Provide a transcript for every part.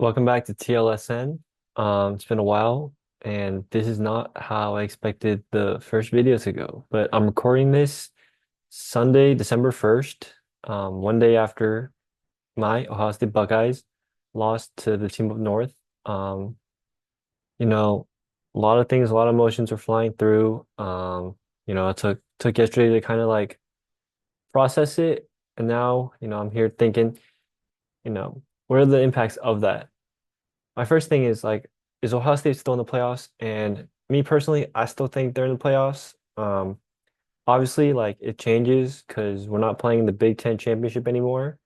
Welcome back to TLSN. It's been a while, and this is not how I expected the first video to go. But I'm recording this Sunday, December 1st, one day after my Ohio State Buckeyes lost to the team up north. Um, you know, a lot of things, a lot of emotions were flying through. It took yesterday to kind of like process it, and now, I'm here thinking, what are the impacts of that? My first thing is like, is Ohio State still in the playoffs? And me personally, I still think they're in the playoffs. Obviously, like it changes because we're not playing the Big Ten championship anymore.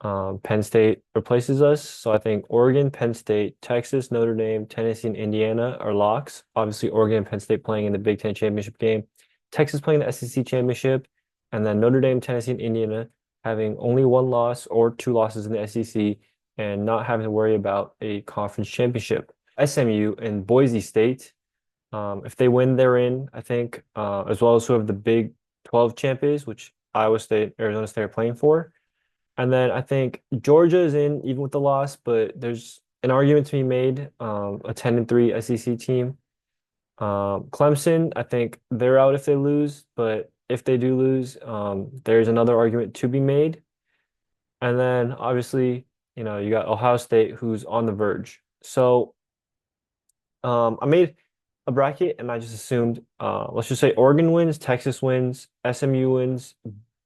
Penn State replaces us. So I think Oregon, Penn State, Texas, Notre Dame, Tennessee, and Indiana are locks. Obviously, Oregon and Penn State playing in the Big Ten championship game. Texas playing the SEC championship, and then Notre Dame, Tennessee, and Indiana having only one loss or two losses in the SEC and not having to worry about a conference championship. SMU and Boise State, if they win, they're in, I think, as well as who have the Big 12 champions, which Iowa State, Arizona State are playing for. And then I think Georgia is in even with the loss, but there's an argument to be made. A 10-3 SEC team. Clemson, I think they're out if they lose, but if they do lose, there's another argument to be made. And then obviously, you got Ohio State who's on the verge. So I made a bracket and I just assumed, let's just say Oregon wins, Texas wins, SMU wins,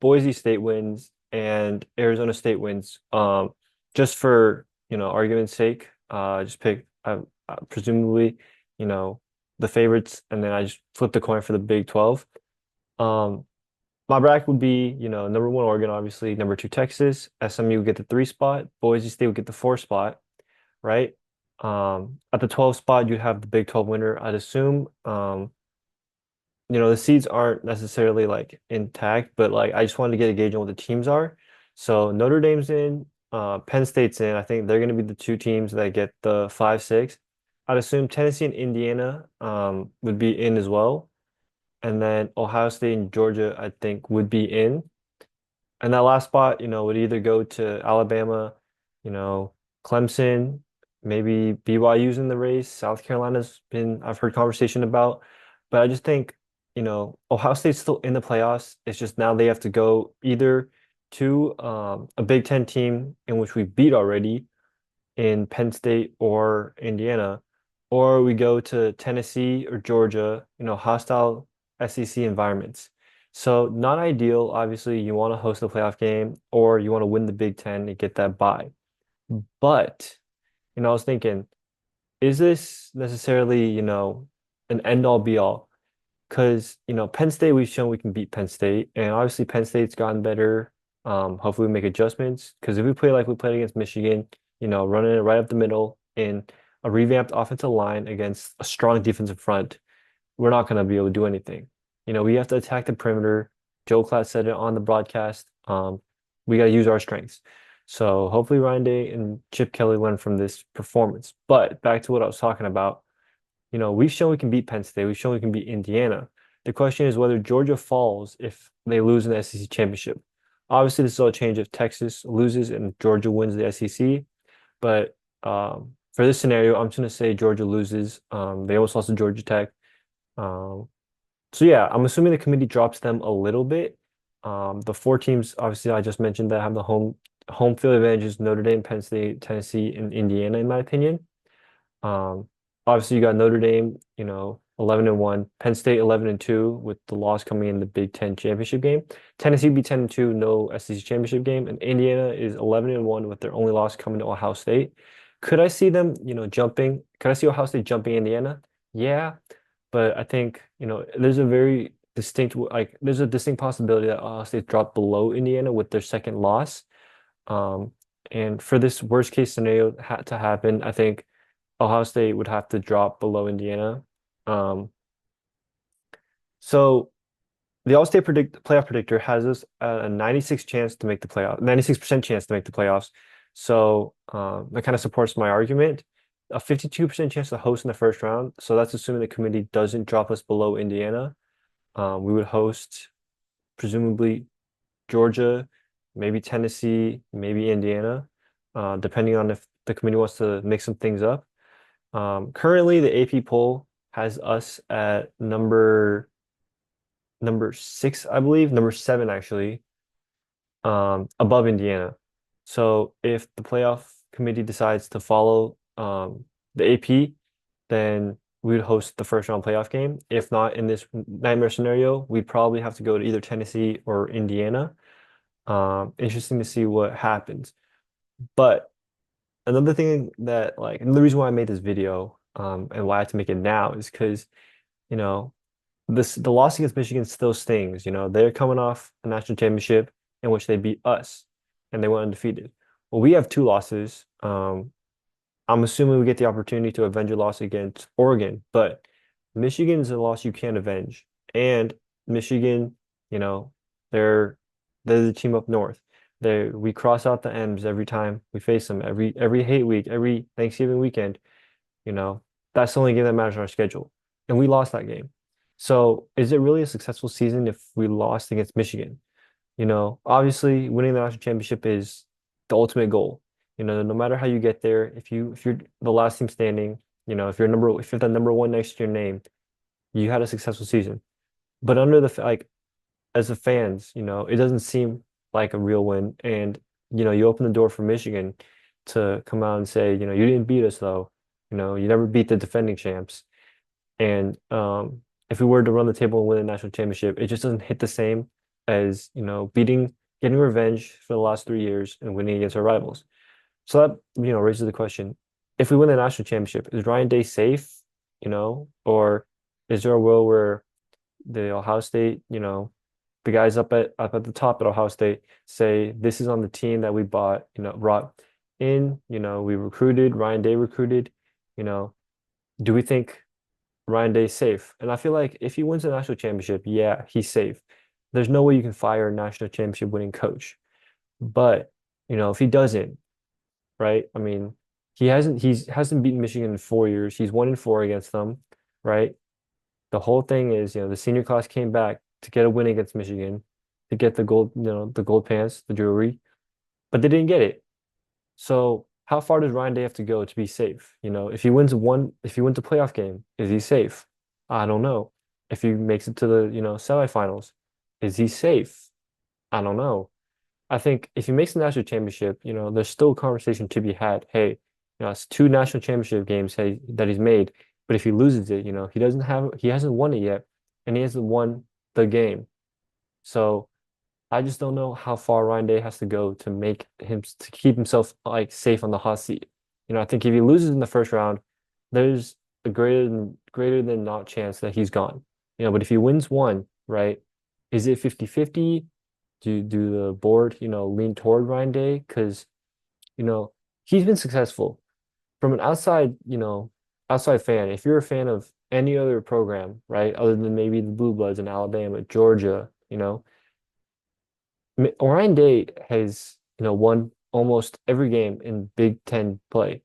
Boise State wins, and Arizona State wins. Just for, argument's sake, just pick presumably, you know, the favorites, and then I just flip the coin for the Big 12. Um, my bracket would be, number one Oregon, obviously, number two Texas, SMU would get the three spot, Boise State would get the four spot, right? At the 12 spot, you'd have the Big 12 winner, I'd assume. The seeds aren't necessarily like intact, but like I just wanted to get a gauge on what the teams are. So Notre Dame's in, Penn State's in. I think they're going to be the two teams that get the 5-6. I'd assume Tennessee and Indiana would be in as well. And then Ohio State and Georgia, I think, would be in. And that last spot, would either go to Alabama, you know, Clemson, maybe BYU's in the race. South Carolina's been, I've heard conversation about. But I just think, Ohio State's still in the playoffs. It's just now they have to go either to a Big Ten team in which we beat already in Penn State or Indiana, or we go to Tennessee or Georgia, hostile SEC environments. So not ideal. Obviously, you want to host a playoff game or you want to win the Big Ten and get that bye. But, I was thinking, is this necessarily, an end all be all? Because, Penn State, we've shown we can beat Penn State. And obviously, Penn State's gotten better. Hopefully, we make adjustments. Because if we play like we played against Michigan, running it right up the middle in a revamped offensive line against a strong defensive front, we're not going to be able to do anything. We have to attack the perimeter. Joe Klatt said it on the broadcast. We got to use our strengths. So hopefully Ryan Day and Chip Kelly learn from this performance. But back to what I was talking about, we've shown we can beat Penn State. We've shown we can beat Indiana. The question is whether Georgia falls if they lose in the SEC championship. Obviously, this is all a change if Texas loses and Georgia wins the SEC. But for this scenario, I'm just going to say Georgia loses. They almost lost to Georgia Tech. Um, so yeah, I'm assuming the committee drops them a little bit. The four teams, obviously, I just mentioned that have the home field advantages: Notre Dame, Penn State, Tennessee, and Indiana, in my opinion. Um, Obviously, you got Notre Dame, 11-1, Penn State 11-2 with the loss coming in the Big Ten championship game. Tennessee be 10-2, no SEC championship game, and Indiana is 11-1 with their only loss coming to Ohio State. Could I see them, jumping? Could I see Ohio State jumping Indiana? Yeah, but I think, there's a very distinct, like, there's a distinct possibility that Ohio State dropped below Indiana with their second loss. Um, and for this worst case scenario to happen, I think Ohio State would have to drop below Indiana. Um, so the All-State playoff predictor has us at a 96 chance to make the playoff, 96% chance to make the playoffs. So that kind of supports my argument. A 52% chance to host in the first round. So that's assuming the committee doesn't drop us below Indiana. We would host presumably Georgia, maybe Tennessee, maybe Indiana, depending on if the committee wants to mix some things up. Currently, the AP poll has us at number six, I believe, number seven actually, above Indiana. So if the playoff committee decides to follow the AP, then we would host the first round playoff game. If not, in this nightmare scenario, we'd probably have to go to either Tennessee or Indiana. Interesting to see what happens. But another thing that like another reason why I made this video and why I have to make it now is because, you know, the loss against Michigan still stings. You know, they're coming off a national championship in which they beat us and they went undefeated. Well, we have two losses. I'm assuming we get the opportunity to avenge a loss against Oregon, but Michigan's a loss you can't avenge. And Michigan, you know, they're they're the team up north. We cross out the M's every time we face them, every hate week, every Thanksgiving weekend, you know. That's the only game that matters on our schedule. And we lost that game. So is it really a successful season if we lost against Michigan? You know, obviously winning the national championship is the ultimate goal. You know, no matter how you get there, if you're the last team standing, you know, if you're the number one next to your name, you had a successful season. But under like as a fans, you know, it doesn't seem like a real win. And, you know, you open the door for Michigan to come out and say, you know, you didn't beat us though. You know, you never beat the defending champs. And if we were to run the table and win a national championship, it just doesn't hit the same as, you know, getting revenge for the last 3 years and winning against our rivals. So that, you know, raises the question, if we win the national championship, is Ryan Day safe, you know, or is there a world where the Ohio State, you know, the guys up at the top at Ohio State say this is on the team that we brought in, you know, we recruited, Ryan Day recruited, you know, do we think Ryan Day's safe? And I feel like if he wins the national championship, yeah, he's safe. There's no way you can fire a national championship winning coach. But, you know, if he doesn't, right? I mean, he hasn't beaten Michigan in 4 years. He's 1-4 against them, right? The whole thing is, you know, the senior class came back to get a win against Michigan, to get the gold, you know, the gold pants, the jewelry, but they didn't get it. So how far does Ryan Day have to go to be safe? You know, if he wins a playoff game, is he safe? I don't know. If he makes it to the, you know, semifinals, is he safe? I don't know. I think if he makes the national championship, you know, there's still a conversation to be had. Hey, you know, it's two national championship games that he's made, but if he loses it, you know, he hasn't won it yet, and he hasn't won the game. So I just don't know how far Ryan Day has to go to keep himself like safe on the hot seat. You know, I think if he loses in the first round, there's a greater than not chance that he's gone. You know, but if he wins one, right, is it 50-50? Do the board, you know, lean toward Ryan Day? Because, you know, he's been successful. From an outside, you know, outside fan, if you're a fan of any other program, right, other than maybe the Blue Bloods in Alabama, Georgia, you know, Ryan Day has, you know, won almost every game in Big Ten play.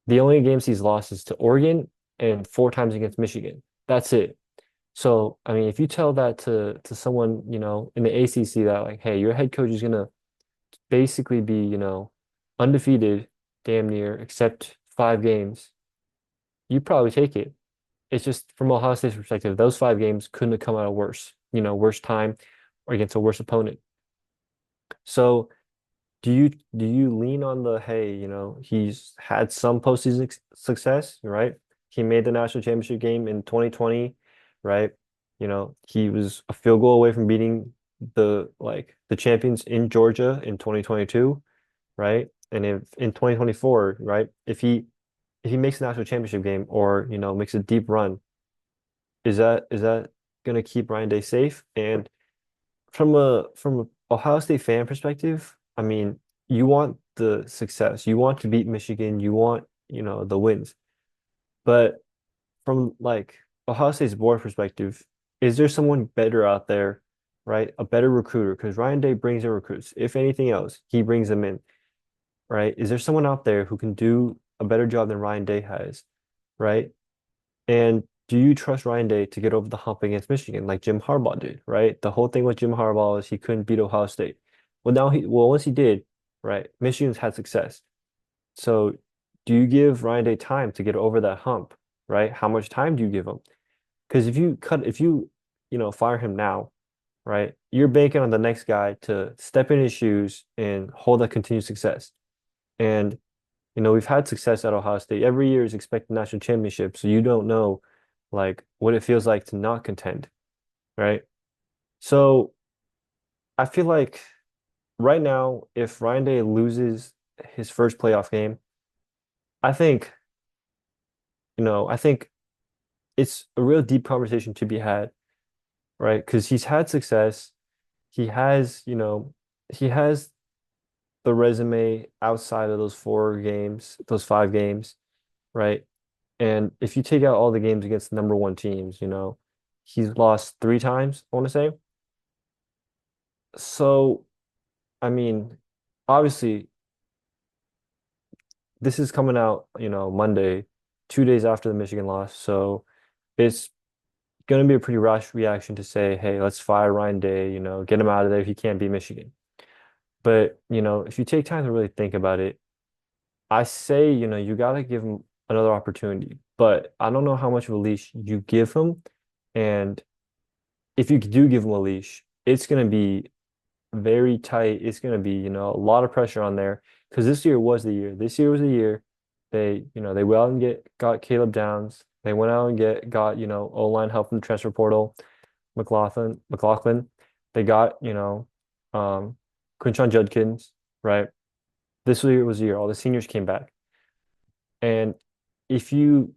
The only games he's lost is to Oregon and 4 times against Michigan. That's it. So, I mean, if you tell that to someone, you know, in the ACC that like, hey, your head coach is gonna basically be, you know, undefeated, damn near, except 5 games, you probably take it. It's just from Ohio State's perspective, those 5 games couldn't have come out worse, you know, worse time or against a worse opponent. So do you lean on the hey, you know, he's had some postseason success, right? He made the national championship game in 2020, right? You know, he was a field goal away from beating the champions in Georgia in 2022, right? And if in 2024, right? If he makes the national championship game or, you know, makes a deep run, is that gonna keep Ryan Day safe? And from a Ohio State fan perspective, I mean, you want the success. You want to beat Michigan. You want, you know, the wins. But from like Ohio State's board perspective, is there someone better out there, right? A better recruiter? Because Ryan Day brings in recruits. If anything else, he brings them in, right? Is there someone out there who can do a better job than Ryan Day has, right? And do you trust Ryan Day to get over the hump against Michigan like Jim Harbaugh did, right? The whole thing with Jim Harbaugh is he couldn't beat Ohio State. Well, once he did, right, Michigan's had success. So do you give Ryan Day time to get over that hump, right? How much time do you give him? Because if you, fire him now, right, you're banking on the next guy to step in his shoes and hold that continued success. And, we've had success at Ohio State. Every year is expected national championship, so you don't know like what it feels like to not contend, right? So I feel like right now, if Ryan Day loses his first playoff game, I think, I think it's a real deep conversation to be had, right? Because he's had success. He has, he has the resume outside of those 4 games, those 5 games, right? And if you take out all the games against the number one teams, he's lost 3 times, I want to say. So, I mean, obviously, this is coming out, Monday, 2 days after the Michigan loss. So it's going to be a pretty rash reaction to say, hey, let's fire Ryan Day, get him out of there. He can't beat Michigan. But, if you take time to really think about it, I say, you got to give him another opportunity. But I don't know how much of a leash you give him. And if you do give him a leash, it's going to be very tight. It's going to be, a lot of pressure on there because this year was the year. This year was the year they went out and got Caleb Downs. They went out and got, O-line help from the transfer portal, McLaughlin. They got, um, Quinshon Judkins, right? This year was the year. All the seniors came back. And if you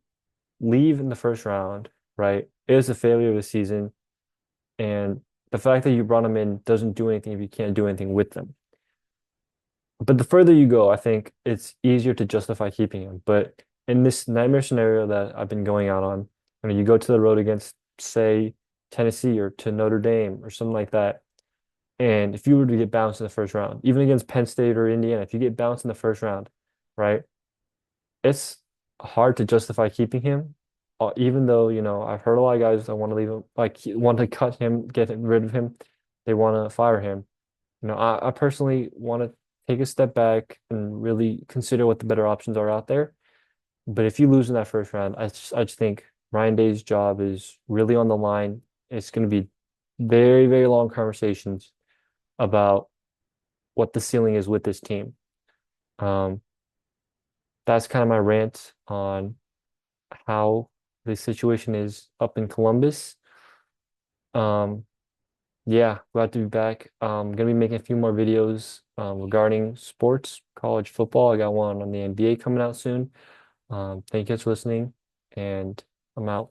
leave in the first round, right, it is a failure of the season. And the fact that you brought them in doesn't do anything if you can't do anything with them. But the further you go, I think it's easier to justify keeping him. But in this nightmare scenario that I've been going out on, you go to the road against, say, Tennessee or to Notre Dame or something like that, and if you were to get bounced in the first round, even against Penn State or Indiana, if you get bounced in the first round, right, it's hard to justify keeping him. Even though, I've heard a lot of guys that want to leave him, like want to cut him, rid of him. They want to fire him. I personally want to take a step back and really consider what the better options are out there. But if you lose in that first round, I just think Ryan Day's job is really on the line. It's going to be very, very long conversations about what the ceiling is with this team. Um, that's kind of my rant on how the situation is up in Columbus. Um, Yeah, glad to be back. Gonna be making a few more videos regarding sports, college football. I got one on the NBA coming out soon. Thank you guys for listening, and I'm out.